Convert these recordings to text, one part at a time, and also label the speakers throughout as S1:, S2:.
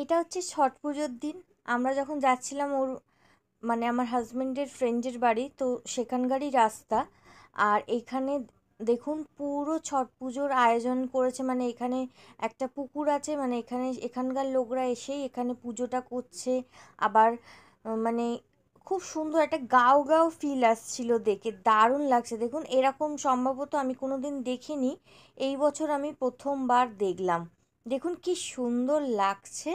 S1: এটা হচ্ছে ছট পুজোর দিন আমরা যখন যাচ্ছিলাম ওর মানে আমার হাজবেন্ডের ফ্রেন্ডের বাড়ি, তো সেখানকারই রাস্তা। আর এখানে দেখুন পুরো ছট পুজোর আয়োজন করেছে, মানে এখানে একটা পুকুর আছে, মানে এখানকার লোকরা এসেই এখানে পুজোটা করছে। আবার মানে খুব সুন্দর একটা গাও গাও ফিল আসছিল, দেখে দারুণ লাগছে। দেখুন এরকম সম্ভবত আমি কোনোদিন দেখিনি, এই বছর আমি প্রথমবার দেখলাম। দেখুন কি সুন্দর লাগছে।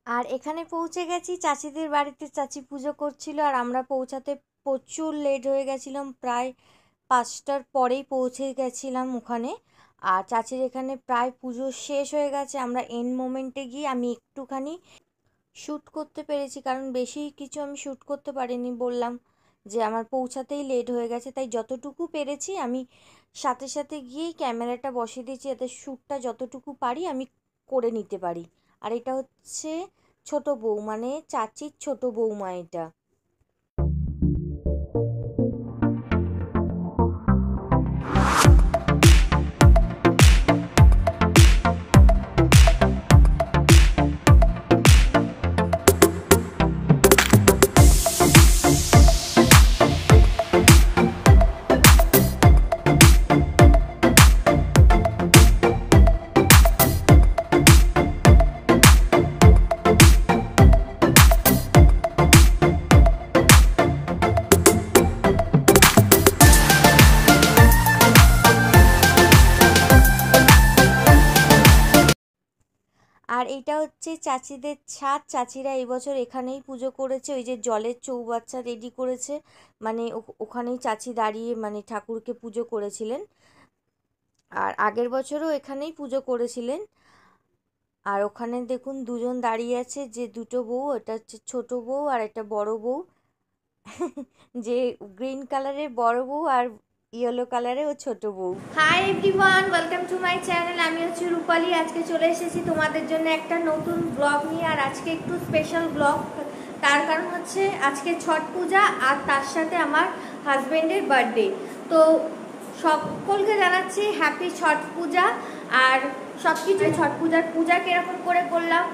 S1: আর এখানে পৌঁছে গেছি চাচিদের বাড়িতে, চাচি পুজো করছিল আর আমরা পৌঁছাতে প্রচুর লেট হয়ে গেছিলাম, প্রায় 5টার পরেই পৌঁছে গেছিলাম ওখানে। আর চাচির এখানে প্রায় পুজো শেষ হয়ে গেছে, আমরা এন্ড মোমেন্টে গিয়ে আমি একটুখানি শ্যুট করতে পেরেছি, কারণ বেশি কিছু আমি শ্যুট করতে পারিনি, বললাম যে আমার পৌঁছাতেই লেট হয়ে গেছে, তাই যতটুকু পেরেছি আমি সাথে সাথে গিয়েই ক্যামেরাটা বসিয়ে দিয়েছি, যাতে শ্যুটটা যতটুকু পারি আমি করে নিতে পারি। আর এটা হচ্ছে ছোট বউ, মানে চাচির ছোট বৌমা এটা। আর এটা হচ্ছে চাচিদের ছাদ, চাচিরা এই বছর এখানেই পুজো করেছে, ওই যে জলের চৌবাচ্চা রেডি করেছে, মানে ওখানেই চাচি দাঁড়িয়ে মানে ঠাকুরকে পুজো করেছিলেন। আর আগের বছরও এখানেই পুজো করেছিলেন। আর ওখানে দেখুন দুজন দাঁড়িয়ে আছে, যে দুটো বউ, এটা হচ্ছে ছোট বউ আর একটা বড় বউ। যে গ্রিন কালারের বড় বউ আর ইয়েলো কালারের ও ছোট বউ। Hi everyone, welcome to my channel. আমি হচ্ছে রূপালী। আজকে চলে এসেছি তোমাদের জন্য একটা নতুন ব্লগ নিয়ে। আর আজকে একটু স্পেশাল ব্লগ, তার কারণ হচ্ছে আজকে ছট পূজা আর তার সাথে আমার হাজবেন্ডের বার্থডে। তো সকলকে জানাচ্ছি হ্যাপি ছট পূজা। আর সব কিছু ছট পূজা কিরকম করে করলাম,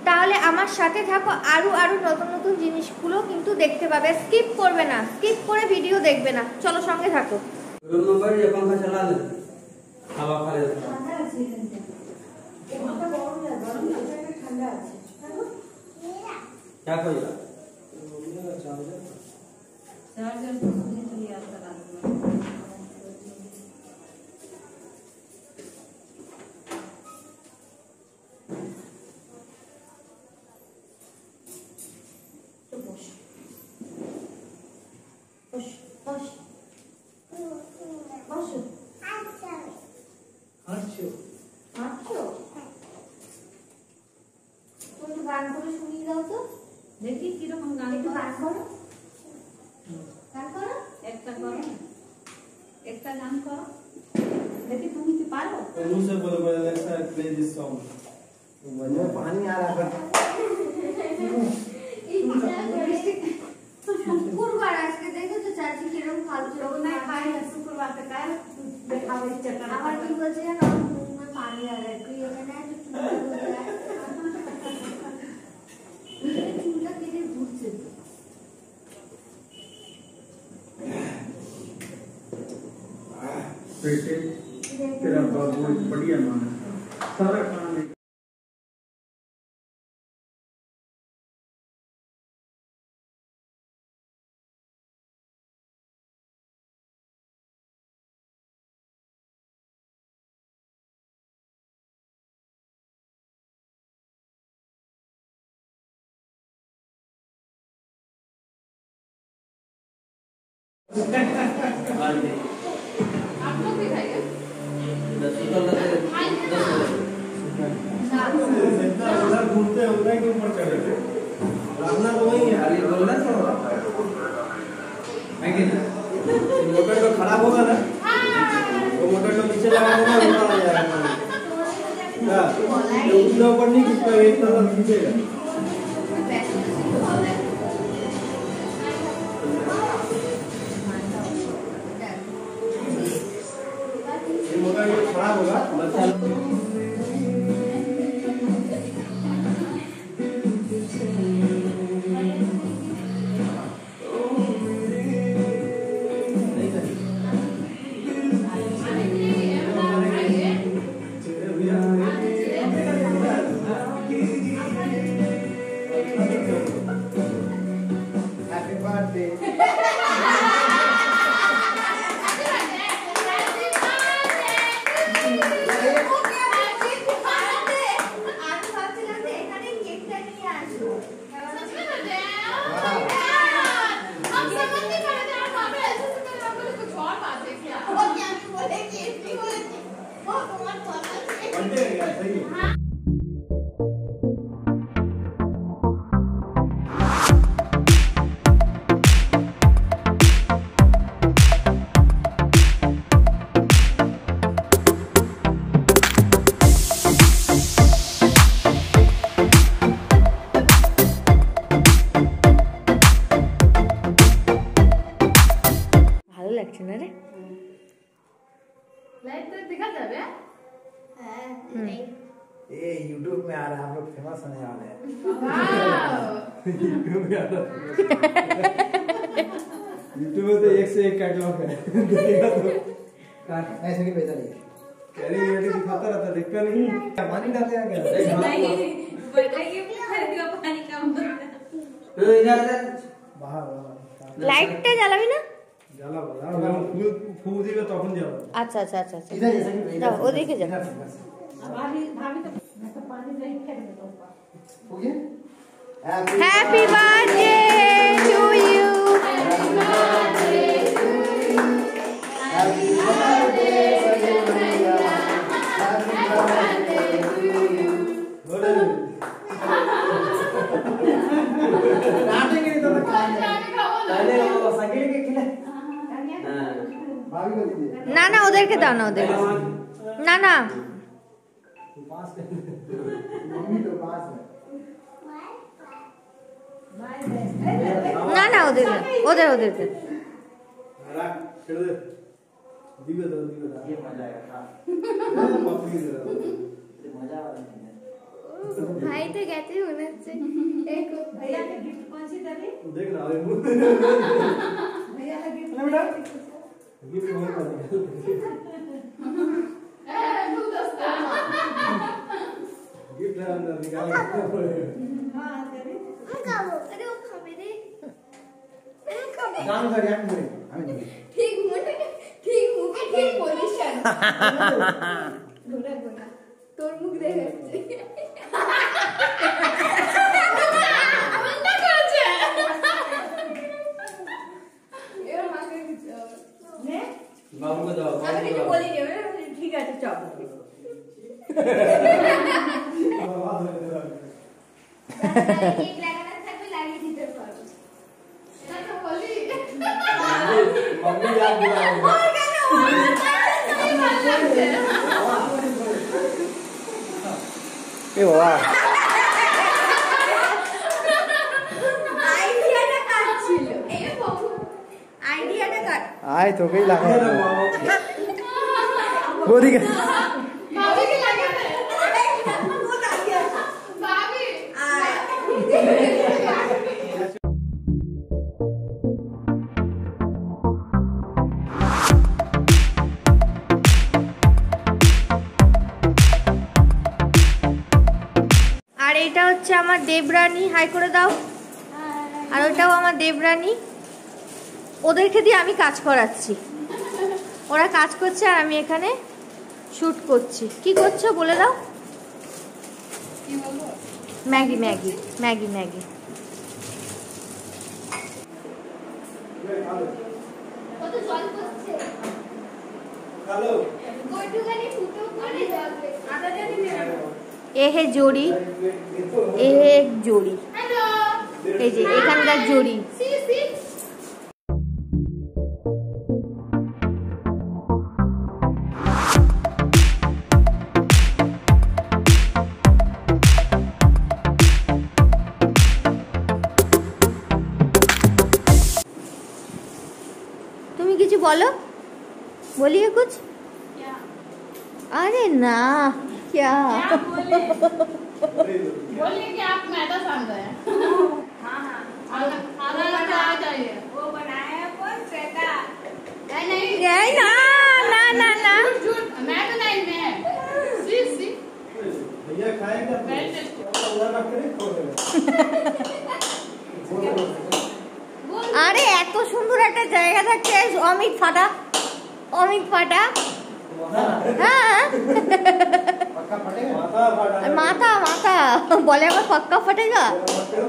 S1: তাহলে আমার সাথে থাকো, আরো নতুন নতুন জিনিসগুলো কিন্তু দেখতে পাবে। স্কিপ করবে না, স্কিপ করে ভিডিও দেখবে না, চলো সঙ্গে থাকো। গান করে শুনিয়ে দাও তো, দেখি কিরকম গান করো। গান করো, একটা করো, একটা গান করো দেখি, তুমি কি পারো? मुझसे बोलो बोले ऐसा प्ले दिस सॉन्ग, मुझे पानी आ रहा है। शुक्रवार আজকে দেখো তো চাচি কিরকম ফালতু লোক না খায়, শুক্রবার কে কার দেখাবে চটনা। আমার কি বলছে না, মুখ में पानी आ रहा है, कोई ये ना जो चुला हो रहा है, चुला के लिए घुस से
S2: बेटे तेरा बाबू बढ़िया माना सारा काम
S3: आप लोग भी खाइए।
S2: उधर घूमते उधर के ऊपर चढ़े थे रहना तो वही है अरे बोलना तो है कि ना मोटर तो खराब होगा ना वो मोटर तो नीचे लगा देना ऊपर आ जाएगा ना ये ऊपर नहीं खींचेगा एक तरफ खींचेगा ये मोटर ये खराब होगा Happy birthday.
S1: ভালো লাগছে না রে
S3: लाइट तो दिखा जावे
S2: ये YouTube में आ रहा है हम लोग फेमस होने वाले हैं
S3: वाओ
S2: YouTube में आ रहा है YouTube में तो एक से एक कैटलॉग है देखा तो
S4: ऐसे नहीं पैसा नहीं
S2: कैरी वेरी दिखाता रहता देखता नहीं पानी डालते हैं क्या
S3: नहीं बताइए फिर पानी कम
S2: बाहर
S1: লাইটটা জ্বালাবি না
S2: জ্বালা বলা ফুল ফুল দিবে তখন জ্বালা
S1: আচ্ছা আচ্ছা আচ্ছা আচ্ছা
S4: इधर जैसे कि
S1: যাও, ওদিকে যা
S3: भाभी भाभी तो मैं तो पानी नहीं फेंक देता हूं
S4: हो गया
S1: happy birthday to you
S4: Happy birthday Sanjaya. Happy birthday to you. नाटेंगे नहीं तो पहले वो संगीत के खिले भाभी को दीजिए
S1: না না ওদেরকে দাও না ওদের না না
S4: पास मम्मी तो पास है
S1: না না ওদেরকে ওদেরকে
S2: রাখ ছেড়ে দে দিবে তো
S4: ये मजा आएगा
S2: পাপড়ি দে
S4: मजा आ रहा है
S5: ভাই তো গেছে মনে হচ্ছে
S3: भैया ने गिफ्ट कौन सी दे
S2: देख ना अरे मुंह
S3: भैया का गिफ्ट
S2: बेटा गिफ्ट वही कर
S3: तू दोस्ता
S2: गिफ्ट है अंदर निकाल
S3: हां तेरी
S5: আরে ও খাবে রে
S4: काम कर यार मुझे हमें
S5: ঠিক মুখে ঠিক পজিশন ঘোরা ঘোরা তোর মুখ দেখাচ্ছে এবার মাকে দিতে হবে
S3: ने
S4: बाबू को दो
S5: আমি কিছু বলি নি ঠিক আছে চল কেক লাগানো থাকবে লাগিয়ে দিতে পারো
S3: ना तो बोली
S4: मम्मी याद दिलाएगा ए वाह
S5: আইডিয়াটা কাট ছিল এই বাবু আইডিয়াটা কাট
S4: आए तो कई लगा वो दिख
S3: भाभी के लगे थे भाभी
S1: হচ্ছে আমার দেবরানী, হাই করে দাও। আর ওইটাও আমার দেবরানী। ওদেরকে দিয়ে আমি কাজ করাচ্ছি, ওরা কাজ করছে আর আমি এখানে শুট করছি। কি করছো বলে দাও। Maggi Maggi Maggi Maggi.
S5: কত জল পড়ছে।
S2: হ্যালো
S5: গোটুখানি ফুটো করে জল পড়ছে। আদা জানি মেরে।
S1: এ হে জড়ি, এ হে জড়ি,
S5: হ্যালো।
S1: এই যে এখানকার জড়ি।
S5: C C.
S1: তুমি কিছু বলো, बोलिए कुछ।
S5: क्या?
S1: अरे ना क्या
S5: क्या बोले? बोलिए कि आप मैदा सान रहे हैं। हाँ हाँ। खाना लगा आ जाइए। वो बनाया है कौन श्वेता? नहीं
S1: ये ना ना ना ना
S5: झूठ मैं तो नहीं मैं। सी सी।
S2: भैया खाएगा
S5: Very tasty.
S2: अल्लाह ना करे खोलेगा
S1: আরে এত সুন্দর একটা জায়গা থাকছে। অমিত ফাটা, অমিত ফাটা। হ্যাঁ
S2: पक्का फटेगा माथा फटा
S1: মাথা মাথা বলে আমার পাক্কা ফাটেগা।
S2: पक्का